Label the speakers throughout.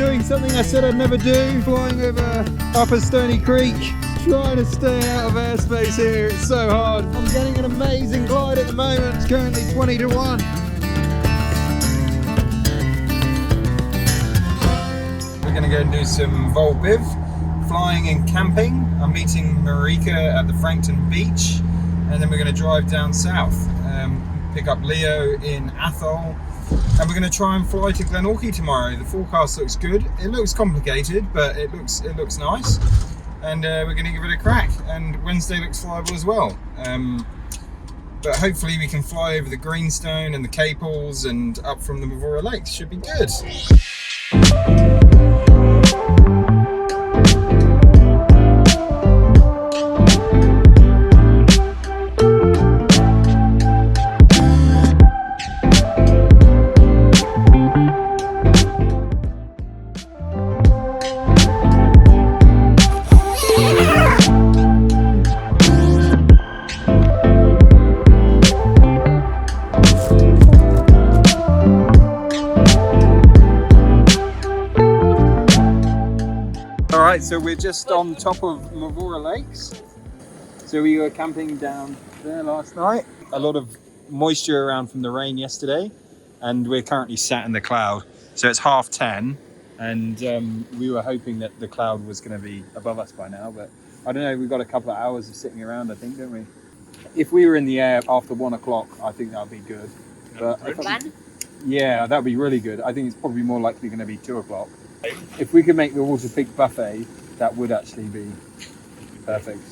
Speaker 1: doing something I said I'd never do, flying over Upper Stony Creek, trying to stay out of airspace here. It's so hard. I'm getting an amazing glide at the moment. It's currently 20 to 1. We're going to go and do some vol biv, flying and camping. I'm meeting Marika at the Frankton Beach, and then we're going to drive down south, pick up Leo in Atholl, and we're going to try and fly to Glenorchy tomorrow. The forecast looks good. It looks complicated, but it looks nice, and we're going to give it a crack. And Wednesday looks flyable as well. But hopefully we can fly over the Greenstone and the Caples and up from the Mavora Lakes. Should be good. Alright, so we're just on top of Mavora Lakes. So we were camping down there last night. A lot of moisture around from the rain yesterday, and we're currently sat in the cloud. So it's 10:30, and we were hoping that the cloud was going to be above us by now, but I don't know, we've got a couple of hours of sitting around, I think, don't we? If we were in the air after 1 o'clock, I think that would be good. But yeah, that would be really good. I think it's probably more likely going to be 2 o'clock. If we could make the Water Peak buffet, that would actually be perfect.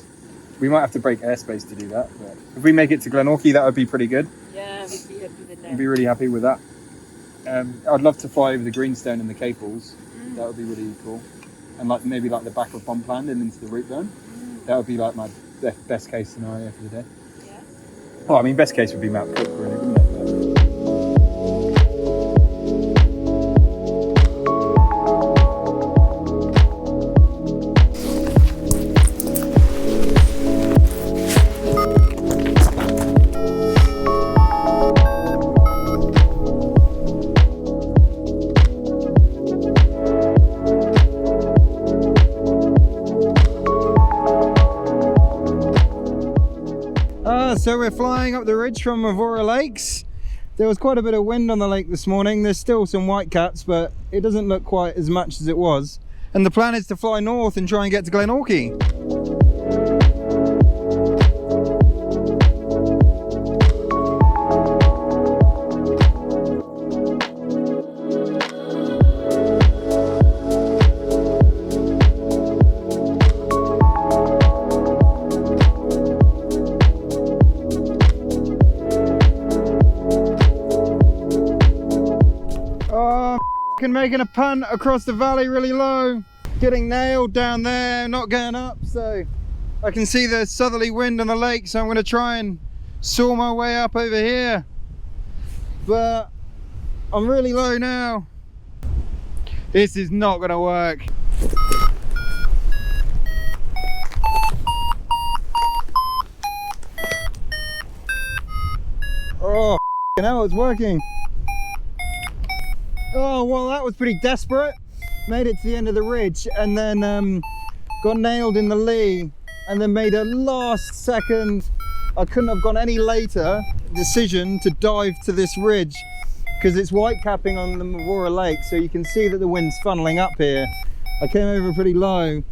Speaker 1: We might have to break airspace to do that, but if we make it to Glenorchy, that would be pretty good.
Speaker 2: Yeah, we'd be happy with that.
Speaker 1: I'd be really happy with that. I'd love to fly over the Greenstone and the Caples. That would be really cool. And maybe the back of Pompland and into the route zone. That would be like my best case scenario for the day.
Speaker 2: Yeah.
Speaker 1: Well, I mean, best case would be Mount Cook, really, wouldn't it? So we're flying up the ridge from Mavora Lakes. There was quite a bit of wind on the lake this morning. There's still some whitecaps, but it doesn't look quite as much as it was. And the plan is to fly north and try and get to Glenorchy. Making a punt across the valley really low, getting nailed down there, not going up. So I can see the southerly wind on the lake, so I'm going to try and saw my way up over here, but I'm really low now. This is not going to work. Oh, now it's working. Oh, well, that was pretty desperate. Made it to the end of the ridge and then got nailed in the lee, and then made a last second, I couldn't have gone any later, decision to dive to this ridge because it's white capping on the Mavora Lake, so you can see that the wind's funneling up here. I came over pretty low.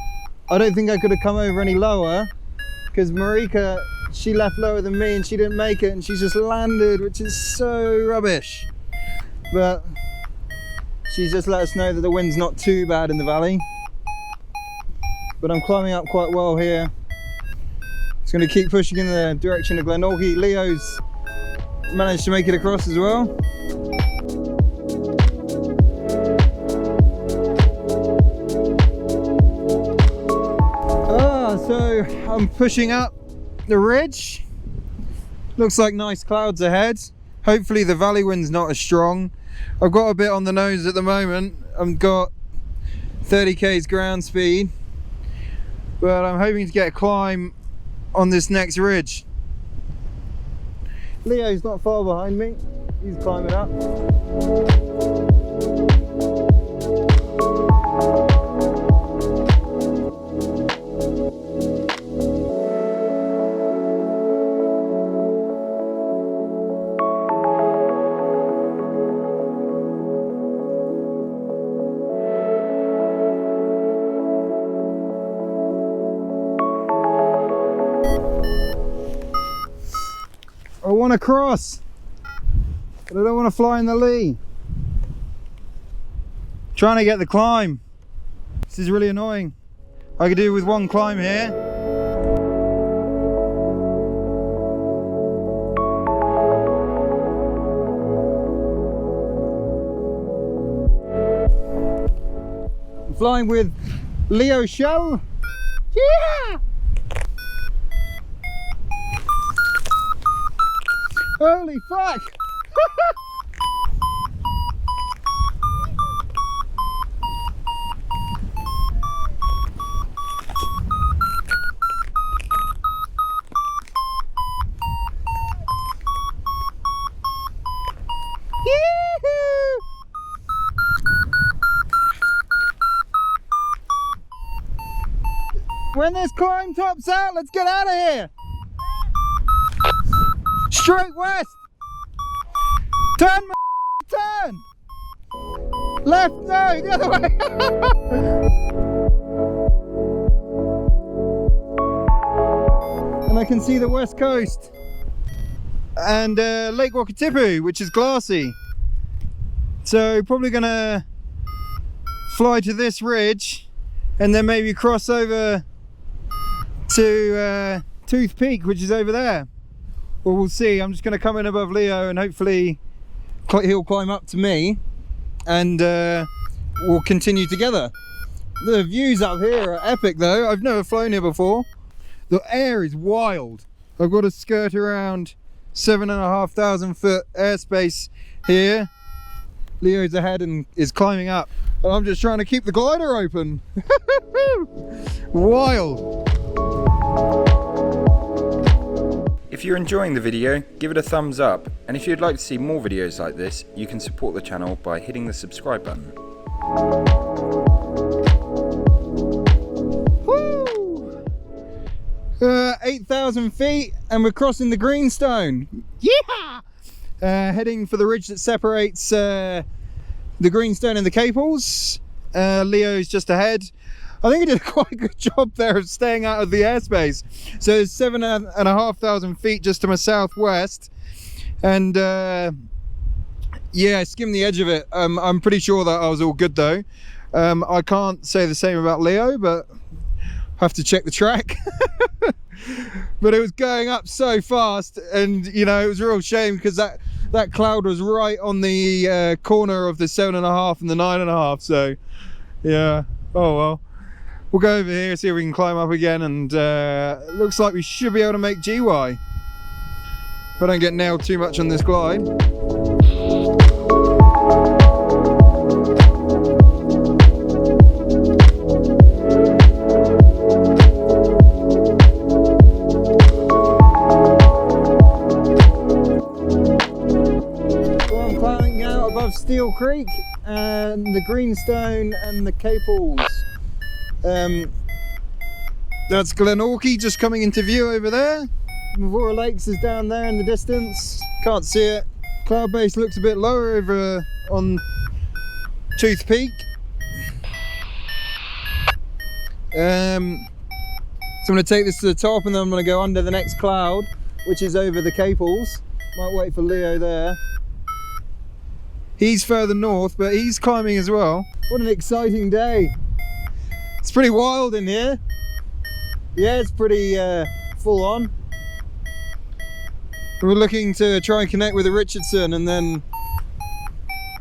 Speaker 1: I don't think I could have come over any lower because Marika, she left lower than me and she didn't make it, and she just landed, which is so rubbish. But she's just let us know that the wind's not too bad in the valley. But I'm climbing up quite well here. It's going to keep pushing in the direction of Glenorchy. Leo's managed to make it across as well. So I'm pushing up the ridge. Looks like nice clouds ahead. Hopefully the valley wind's not as strong. I've got a bit on the nose at the moment. I've got 30 k's ground speed, but I'm hoping to get a climb on this next ridge. Leo's not far behind me. He's climbing up. want to cross, but I don't want to fly in the lee. Trying to get the climb. This is really annoying. I could do with one climb here. I'm flying with Leo Show. Yeah! Holy fuck! When this climb tops out, let's get out of here. Straight west. Turn, turn. Left, no, the other way. And I can see the west coast and Lake Wakatipu, which is glassy. So probably gonna fly to this ridge and then maybe cross over to Tooth Peak, which is over there. Well, we'll see. I'm just going to come in above Leo and hopefully he'll climb up to me and we'll continue together. The views up here are epic though. I've never flown here before. The air is wild. I've got to skirt around 7,500 foot airspace here. Leo's ahead and is climbing up. And I'm just trying to keep the glider open. Wild.
Speaker 2: If you're enjoying the video, give it a thumbs up, and if you'd like to see more videos like this, you can support the channel by hitting the subscribe button.
Speaker 1: Woo! 8,000 feet and we're crossing the Greenstone. Yeah! Heading for the ridge that separates the Greenstone and the Caples. Leo's just ahead. I think he did quite a good job there of staying out of the airspace. So it's 7,500 feet just to my southwest, and yeah, I skimmed the edge of it. I'm pretty sure that I was all good though. I can't say the same about Leo, but have to check the track. But it was going up so fast, and you know, it was a real shame because that cloud was right on the corner of the 7.5 and the 9.5. So yeah, oh well. We'll go over here, see if we can climb up again, and it looks like we should be able to make GY if I don't get nailed too much on this glide. So I'm climbing out above Steel Creek and the Greenstone and the Caples. That's Glenorchy just coming into view over there. Mavora Lakes is down there in the distance. Can't see it. Cloud base looks a bit lower over on Tooth Peak. So I'm going to take this to the top and then I'm going to go under the next cloud, which is over the Caples. Might wait for Leo there. He's further north, but he's climbing as well. What an exciting day. It's pretty wild in here. Yeah, it's pretty full on. We're looking to try and connect with a Richardson, and then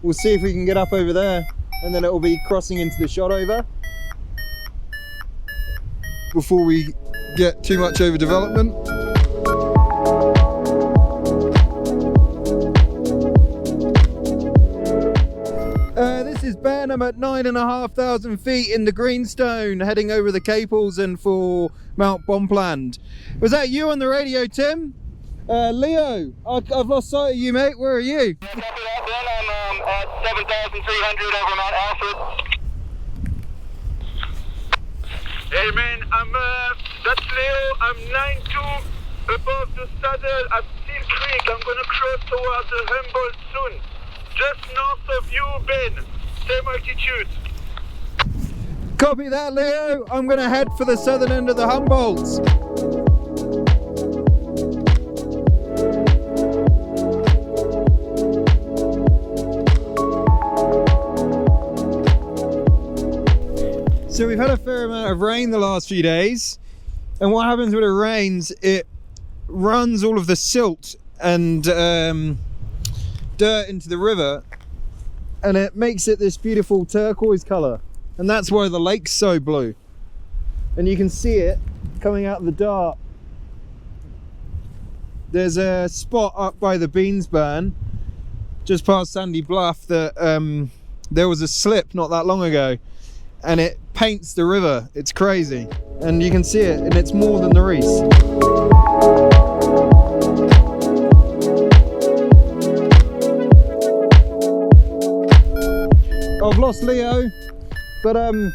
Speaker 1: we'll see if we can get up over there, and then it will be crossing into the Shotover before we get too much over development. This is Ben. I'm at 9,500 feet in the Greenstone, heading over the Caples and for Mount Bonpland. Was that you on the radio, Tim? Leo, I've lost sight of you, mate. Where are you?
Speaker 3: I'm at 7,300 over Mount Alfred. Hey man, that's Leo. I'm 9.2 above the saddle at Steel Creek. I'm gonna cross towards the Humboldt soon. Just north of you, Ben. Same altitude.
Speaker 1: Copy that, Leo. I'm gonna head for the southern end of the Humboldts. So we've had a fair amount of rain the last few days, and what happens when it rains, it runs all of the silt and dirt into the river, and it makes it this beautiful turquoise colour, and that's why the lake's so blue. And you can see it coming out of the dart. There's a spot up by the Beans Burn just past Sandy Bluff that there was a slip not that long ago, and it paints the river. It's crazy, and you can see it, and it's more than the Reese. I've lost Leo, but I'm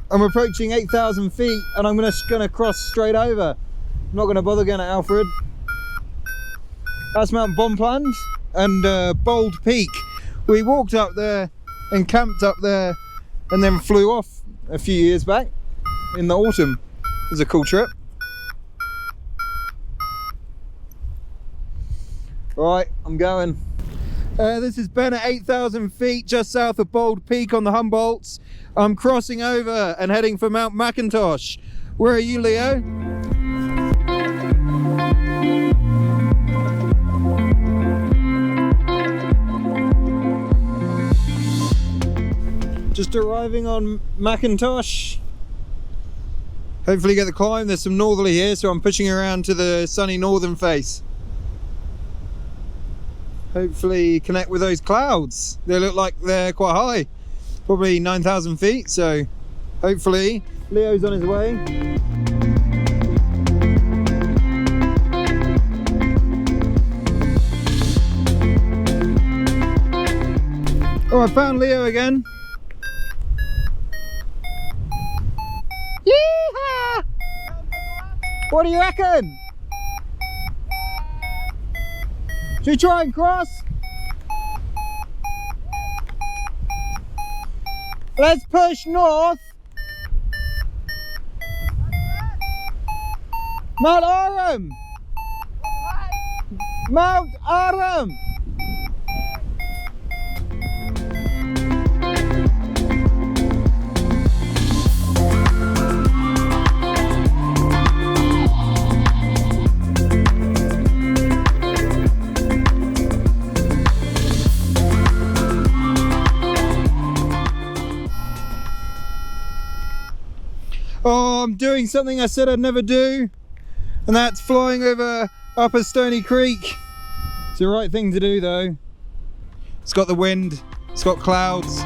Speaker 1: approaching 8,000 feet, and I'm just gonna cross straight over. I'm not gonna bother going to Alfred. That's Mount Bonpland and Bold Peak. We walked up there and camped up there and then flew off a few years back in the autumn. It was a cool trip. Right, I'm going. This is Ben at 8,000 feet just south of Bold Peak on the Humboldts. I'm crossing over and heading for Mount McIntosh. Where are you, Leo? Just arriving on McIntosh. Hopefully get the climb. There's some northerly here, so I'm pushing around to the sunny northern face. Hopefully connect with those clouds. They look like they're quite high, probably 9,000 feet, so hopefully. Leo's on his way. Oh, I found Leo again. Yeehaw! What do you reckon? Should we try and cross? Let's push north. Mount Aram. Mount Aram. Oh, I'm doing something I said I'd never do, and that's flying over Upper Stony Creek. It's the right thing to do though. It's got the wind, it's got clouds.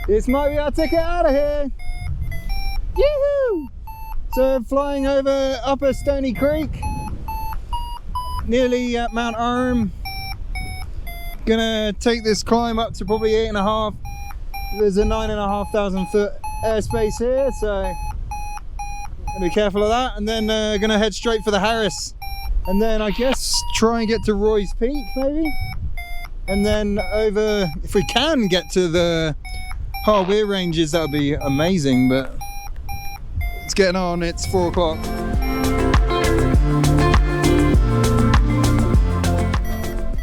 Speaker 1: This might be our ticket out of here. Yoo-hoo! So flying over Upper Stony Creek, nearly at Mount Aram. Gonna take this climb up to probably 8.5. There's a 9,500 foot airspace here, so gonna be careful of that. And then gonna head straight for the Harris, and then I guess try and get to Roy's Peak maybe, and then over, if we can get to the Hawea ranges, that would be amazing. But it's getting on. It's 4 o'clock.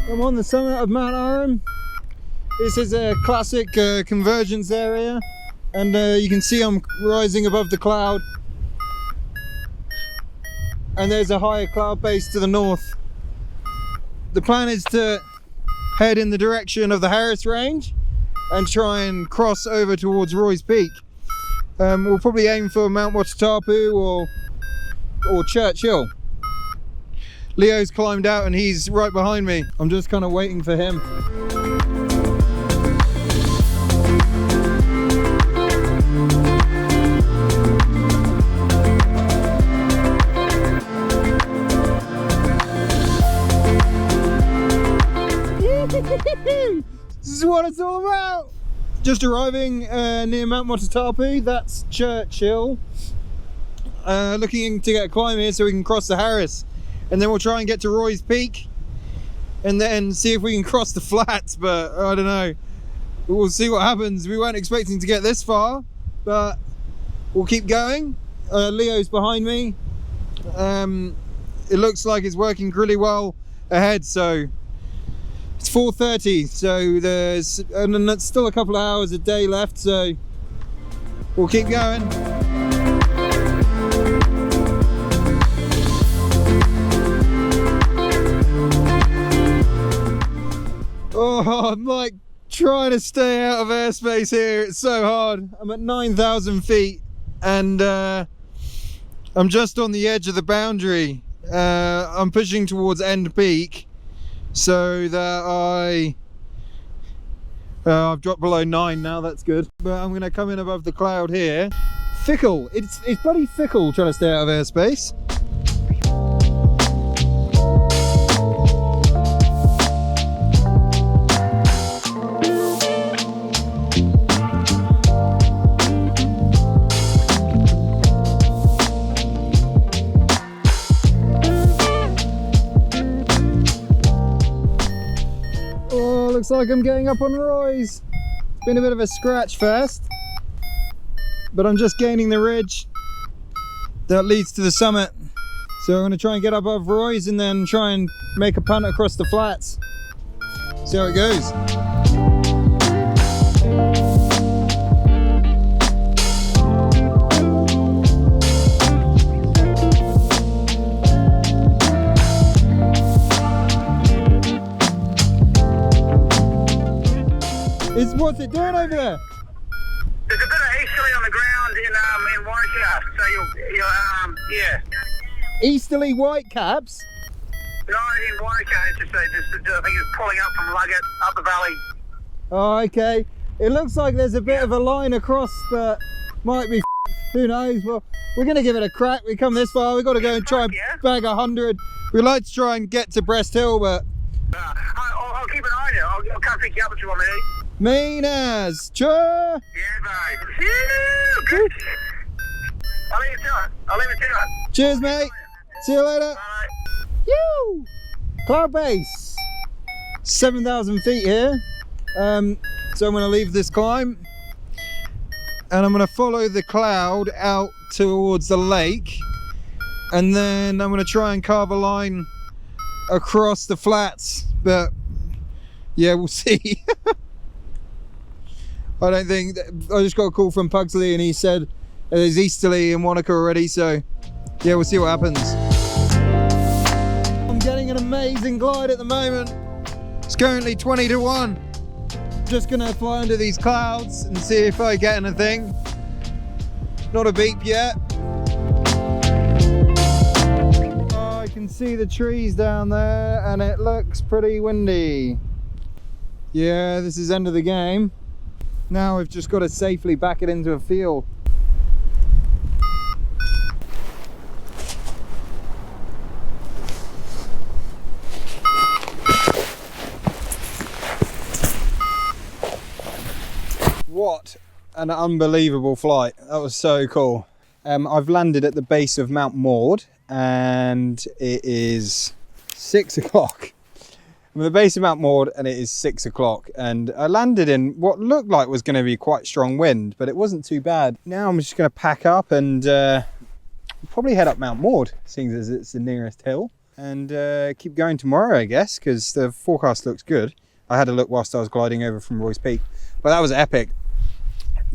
Speaker 1: I'm on the summit of Mount Aram. This is a classic convergence area, and you can see I'm rising above the cloud, and there's a higher cloud base to the north. The plan is to head in the direction of the Harris Range and try and cross over towards Roy's Peak. We'll probably aim for Mount Watatapu or Churchill. Leo's climbed out and he's right behind me. I'm just kind of waiting for him. This is what it's all about. Just arriving near Mount Watatapu. That's Churchill. Looking to get a climb here so we can cross the Harris. And then we'll try and get to Roy's Peak and then see if we can cross the flats, but I don't know. We'll see what happens. We weren't expecting to get this far, but we'll keep going. Leo's behind me. It looks like it's working really well ahead, so It's 4:30, so there's still a couple of hours a day left, so we'll keep going. Oh, I'm like trying to stay out of airspace here. It's so hard. I'm at 9,000 feet and I'm just on the edge of the boundary. I'm pushing towards end peak so that I've dropped below 9 now. That's good, but I'm gonna come in above the cloud here. Fickle, it's bloody fickle trying to stay out of airspace. Looks like I'm getting up on Roy's. It's been a bit of a scratch first, but I'm just gaining the ridge that leads to the summit. So I'm going to try and get up above Roy's and then try and make a punt across the flats. See how it goes. What's it doing over there?
Speaker 3: There's a bit of easterly on the ground in Whitecap, so you'll yeah.
Speaker 1: Easterly Whitecaps?
Speaker 3: No, in Whitecap, I think it's pulling up from Luggett up the valley.
Speaker 1: Oh, okay. It looks like there's a bit of a line across that might be who knows. Well, we're going to give it a crack. We come this far, we've got to go and try and bag 100. We'd like to try and get to Breast Hill, but...
Speaker 3: I'll keep an eye on you. I'll come pick you up if you want me to.
Speaker 1: Mean as. Sure.
Speaker 3: Yeah, mate. Good. I'll leave it to it.
Speaker 1: Cheers, mate. See you later.
Speaker 3: Bye.
Speaker 1: Yoo! Cloud base. 7,000 feet here. So I'm going to leave this climb and I'm going to follow the cloud out towards the lake, and then I'm going to try and carve a line across the flats, but yeah, we'll see. I don't think I just got a call from Pugsley and he said there's easterly in Wanaka already, so yeah, we'll see what happens. I'm getting an amazing glide at the moment. It's currently 20 to 1. Just gonna fly under these clouds and see if I get anything. Not a beep yet. Oh, I can see the trees down there and it looks pretty windy. Yeah, this is end of the game. Now we've just got to safely back it into a field. What an unbelievable flight. That was so cool. I've landed at the base of Mount Maud and it is 6 o'clock. I'm at the base of Mount Maud and it is 6 o'clock, and I landed in what looked like was going to be quite strong wind, but it wasn't too bad. Now I'm just going to pack up and probably head up Mount Maud, seeing as it's the nearest hill, and keep going tomorrow, I guess, because the forecast looks good. I had a look whilst I was gliding over from Roy's Peak, but that was epic.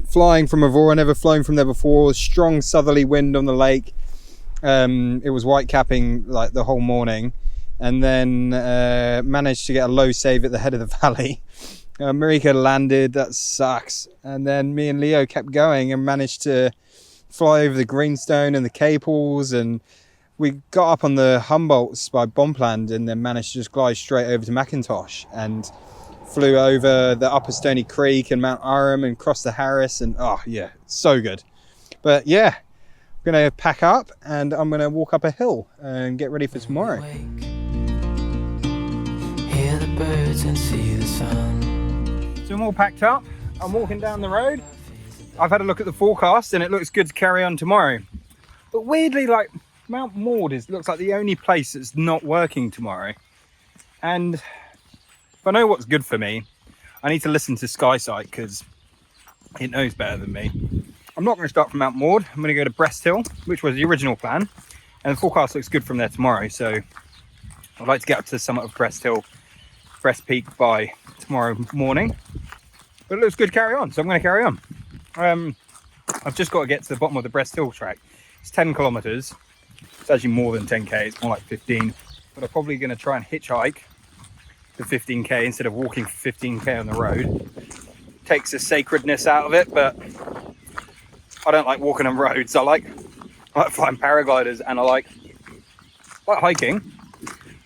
Speaker 1: Flying from Mavora, never flown from there before, strong southerly wind on the lake. It was white capping like the whole morning. And then managed to get a low save at the head of the valley. Marika landed, that sucks. And then me and Leo kept going and managed to fly over the Greenstone and the Caples, and we got up on the Humboldts by Bompland and then managed to just glide straight over to Macintosh and flew over the Upper Stony Creek and Mount Aram and crossed the Harris, and oh yeah, so good. But yeah, I'm gonna pack up and I'm gonna walk up a hill and get ready for tomorrow.
Speaker 4: Hear the birds and see the sun.
Speaker 1: So I'm all packed up. I'm walking down the road. I've had a look at the forecast and it looks good to carry on tomorrow. But weirdly, like Mount Maud looks like the only place that's not working tomorrow. And if I know what's good for me, I need to listen to SkySight because it knows better than me. I'm not going to start from Mount Maud. I'm going to go to Breast Hill, which was the original plan. And the forecast looks good from there tomorrow. So I'd like to get up to the summit of Breast Hill
Speaker 2: Crest Peak by tomorrow morning. But it looks good to carry on, so I'm going to carry on. I've just got to get to the bottom of the Brest Hill track. It's 10 kilometers. It's actually more than 10k, it's more like 15. But I'm probably going to try and hitchhike the 15k instead of walking 15k on the road. Takes the sacredness out of it, but I don't like walking on roads. I like flying paragliders, and I like hiking,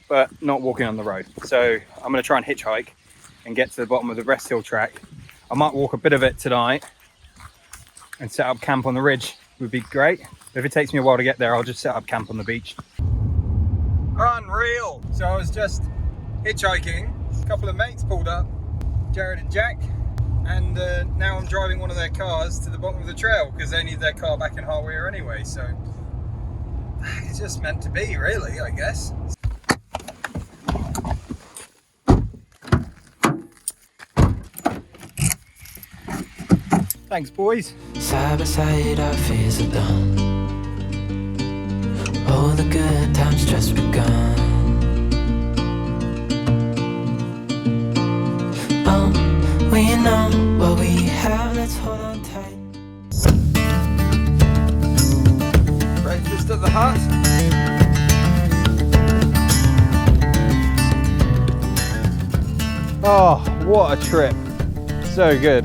Speaker 2: but not walking on the road. So I'm going to try and hitchhike and get to the bottom of the Brest Hill track. I might walk a bit of it tonight and set up camp on the ridge. Would be great. If it takes me a while to get there, I'll just set up camp on the beach. Unreal. So I was just hitchhiking. A couple of mates pulled up, Jared and Jack, and now I'm driving one of their cars to the bottom of the trail because they need their car back in Hawea anyway. So it's just meant to be, really, I guess. Thanks, boys.
Speaker 4: Side by side, our fears are done. All the good times just begun. Oh, we know what we have, let's hold on tight.
Speaker 2: Breakfast at the hut. Oh, what a trip. So good.